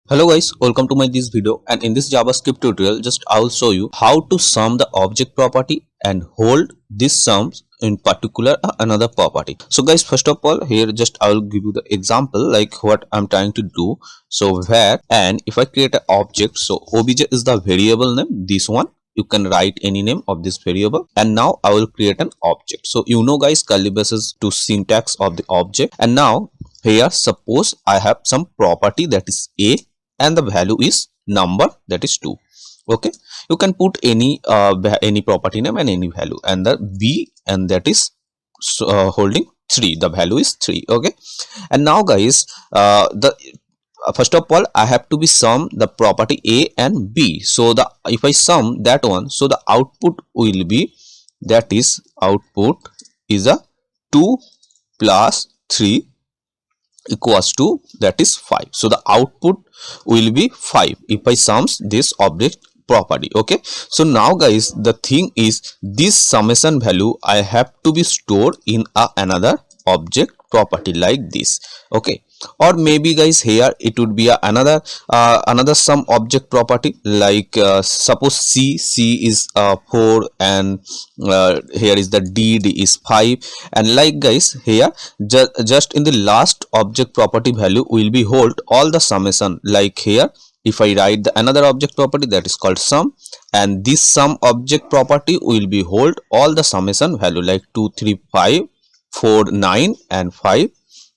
Hello guys, welcome to my this video, and in this JavaScript tutorial just I will show you how to sum the object property and hold this sums in particular another property. So guys, first of all here just I will give you the example like what I'm trying to do. So where, and if I create an object, so obj is the variable name, this one you can write any name of this variable, and now I will create an object. So you know guys, curly braces to syntax of the object. And now here suppose I have some property that is a and the value is number, that is 2. Okay, you can put any property name and any value, and the b, and that is holding 3, the value is 3. Okay, and now guys, the first of all I have to be sum the property a and b. So the if I sum that one, so the output will be, that is output is a 2 plus 3 equals to, that is 5. So the output will be 5 if I sums this object property. Okay, so now guys, the thing is this summation value I have to be stored in another object property like this. Okay, or maybe guys here it would be another some object property like suppose c is 4, and here is the d is 5, and like guys here just in the last object property value will be hold all the summation. Like here if I write the another object property that is called sum, and this sum object property will be hold all the summation value like 2 3 5 4 9 and 5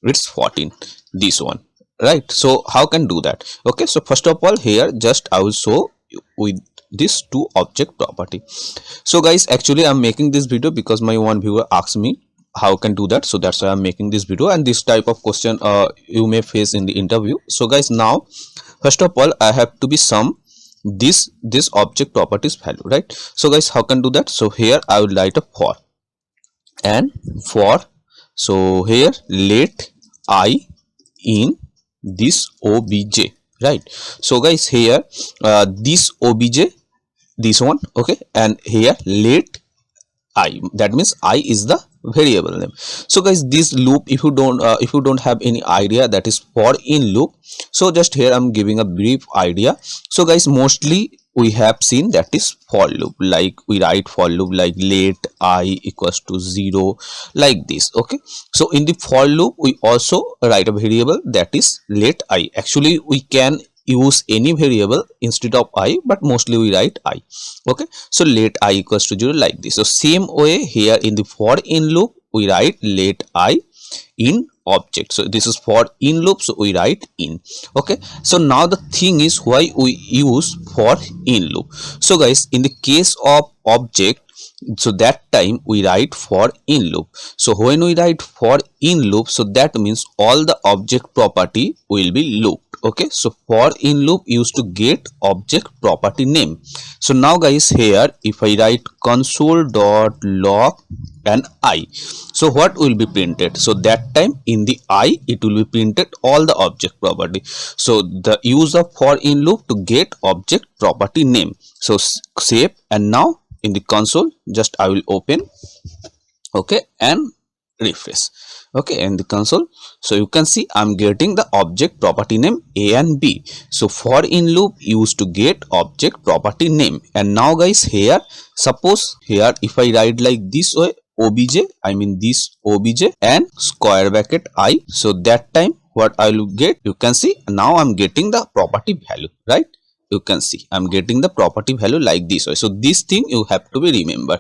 it's 14, this one, right? So how can do that? Okay, so first of all here just I will show with this two object property. So guys, actually I'm making this video because my one viewer asked me how can do that, so that's why I'm making this video, and this type of question you may face in the interview. So guys, now first of all I have to be sum this object properties value, right? So guys, how can do that? So here I will write a for, and for, so here let I in this obj, right? So guys here this obj, this one, okay, and here let I, that means I is the variable name. So guys, this loop, if you don't have any idea, that is for in loop. So just here I'm giving a brief idea. So guys, mostly we have seen that is for loop, like we write for loop like let I equals to 0 like this. Okay, so in the for loop we also write a variable that is let I. Actually we can use any variable instead of I, but mostly we write I. Okay, so let I equals to 0 like this. So same way here in the for in loop we write let I in object. So this is for in loop, so we write in. Okay, so now the thing is why we use for in loop. So guys, in the case of object, so that time we write for in loop. So when we write for in loop, so that means all the object property will be looped. Okay, so for in loop used to get object property name. So now guys, here if I write console.log and I, so what will be printed? So that time in the I it will be printed all the object property. So the use of for in loop to get object property name. So save, and now in the console just I will open, okay, and refresh. Okay, in the console, so you can see I'm getting the object property name a and b. So for in loop used to get object property name. And now guys, here suppose here if I write like this way obj, I mean this obj and square bracket I, so that time what I will get, you can see now I'm getting the property value, right? You can see I'm getting the property value like this way. So this thing you have to be remember.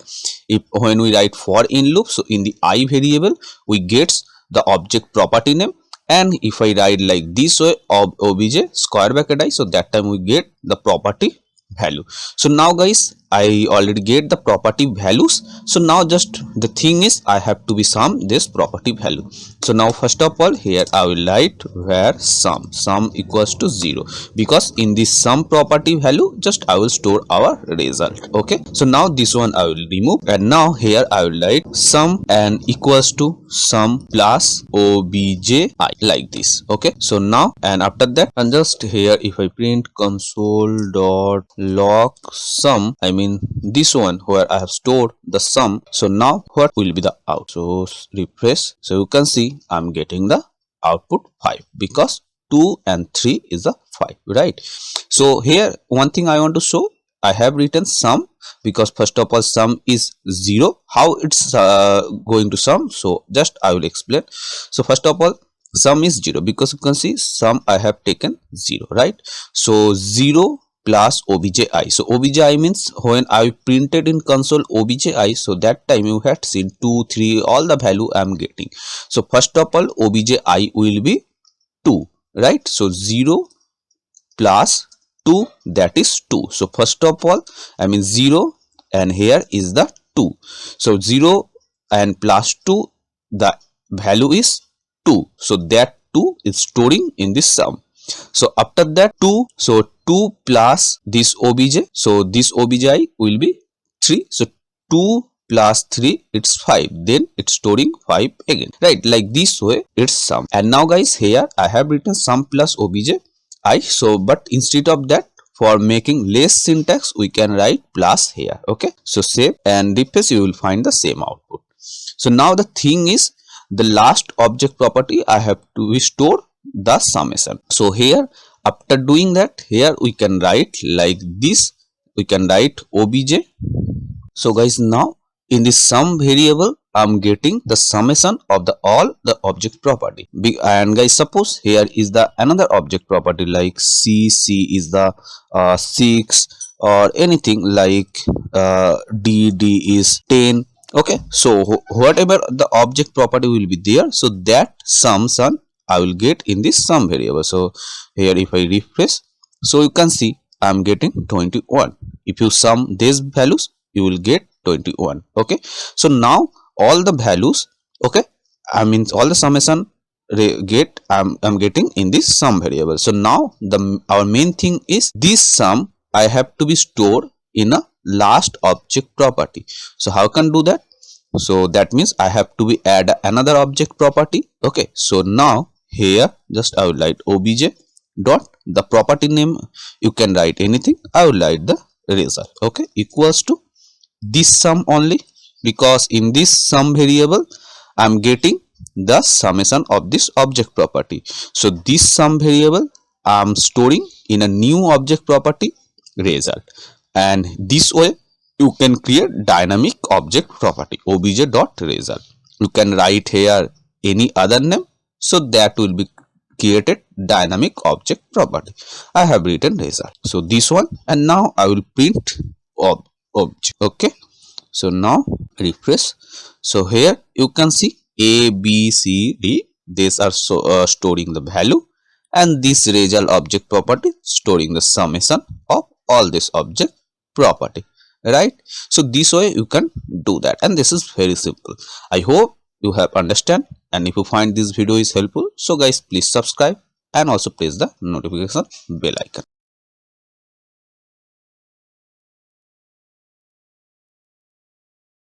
If when we write for in loop, so in the I variable we get the object property name, and if I write like this way of obj square bracket I, so that time we get the property value. So now guys, I already get the property values. So now just the thing is I have to be sum this property value. So now first of all here I will write where sum equals to 0, because in this sum property value just I will store our result. Okay, so now this one I will remove, and now here I will write sum and equals to sum plus obj I like this. Okay, so now and after that, and just here if I print console.log sum, I mean this one where I have stored the sum. So now what will be the out? So refresh, so you can see I'm getting the output 5 because 2 and 3 is the 5, right? So here one thing I want to show, I have written sum because first of all sum is 0. How it's going to sum, so just I will explain. So first of all sum is 0 because you can see sum I have taken 0, right? So 0 plus obj I. So obj I means when I printed in console obj I, so that time you had seen 2, 3, all the value I am getting. So first of all obj I will be 2, right? So 0 plus 2, that is 2. So first of all I mean 0 and here is the 2. So 0 and plus 2, the value is 2. So that 2 is storing in this sum. So after that 2, so 2 plus this obj, so this obj will be 3. So 2 plus 3, it's 5, then it's storing 5 again, right? Like this way it's sum. And now guys here I have written sum plus obj I. So but instead of that, for making less syntax we can write plus here. Okay, so save and refresh, you will find the same output. So now the thing is, the last object property I have to store the summation. So here after doing that, here we can write like this, we can write obj. So guys, now in this sum variable I'm getting the summation of the all the object property. And guys, suppose here is the another object property like c is the 6 or anything like d is 10. Okay, so whatever the object property will be there, so that summation I will get in this sum variable. So here if I refresh, so you can see I'm getting 21. If you sum these values, you will get 21. Okay, so now all the values, okay, I mean all the summation get I'm getting in this sum variable. So now our main thing is this sum I have to be stored in a last object property. So how can do that? So that means I have to be add another object property. Okay, so now here just I will write obj dot the property name, you can write anything, I will write the result. Okay, equals to this sum only, because in this sum variable I am getting the summation of this object property. So this sum variable I am storing in a new object property result, and this way you can create dynamic object property obj dot result. You can write here any other name, so that will be created dynamic object property. I have written result, so this one, and now I will print object. Okay, so now refresh. So here you can see a b c d, these are storing the value, and this result object property storing the summation of all this object property, right? So this way you can do that, and this is very simple. I hope you have understand, and if you find this video is helpful, so guys please subscribe and also press the notification bell icon.